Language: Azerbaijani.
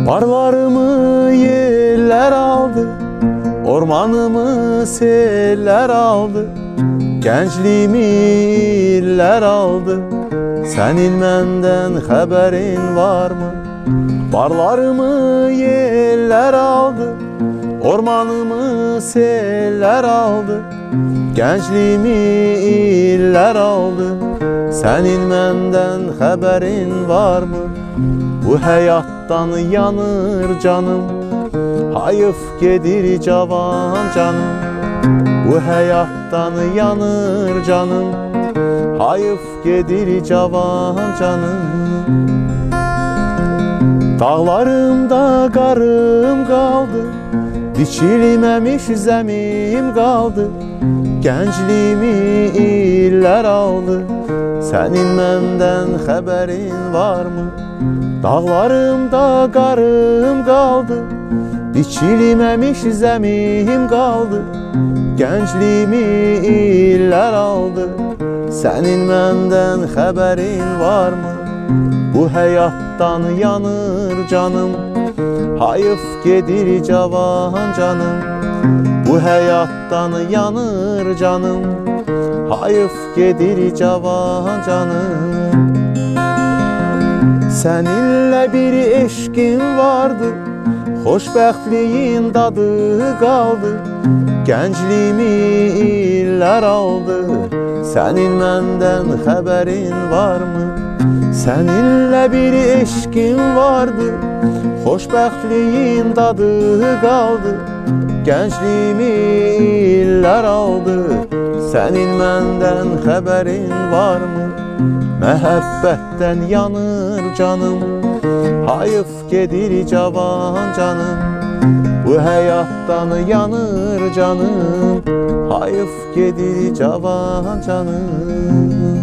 Barlarımı yeller aldı, ormanımı seller aldı, gençliğimi iller aldı. Senin menden haberin var mı? Barlarımı yeller aldı, ormanımı seller aldı, gençliğimi iller aldı. Senin menden haberin var mı? Bu hayattan yanır canım, hayıf gedir cavan canım. Bu hayattan yanır canım, hayıf gedir cavan canım. Dağlarımda qarım qaldı, biçilməmiş zəmim qaldı, gəncliyimi illər aldı. Sənin məndən xəbərin varmı? Dağlarımda qarım qaldı, biçilməmiş zəmim qaldı, gəncliyimi illər aldı. Sənin məndən xəbərin varmı? Bu həyatdan yanır canım, hayıf gedir cavan canım. Bu həyatdan yanır canım, hayıf gedir cavan canım. Səninlə bir eşqim vardı, xoşbəxtliyin dadı qaldı, gəncliyimi illər aldı. Sənin məndən xəbərin varmı? Səninlə bir eşqim vardı, xoşbəxtliyin dadı qaldı, gəncliyimi illər aldı. Sənin məndən xəbərin varmı? Məhəbbətdən yanır canım, hayıf gedir cavan canım. Bu həyatdan yanır canım, hayıf gedir cavan canım.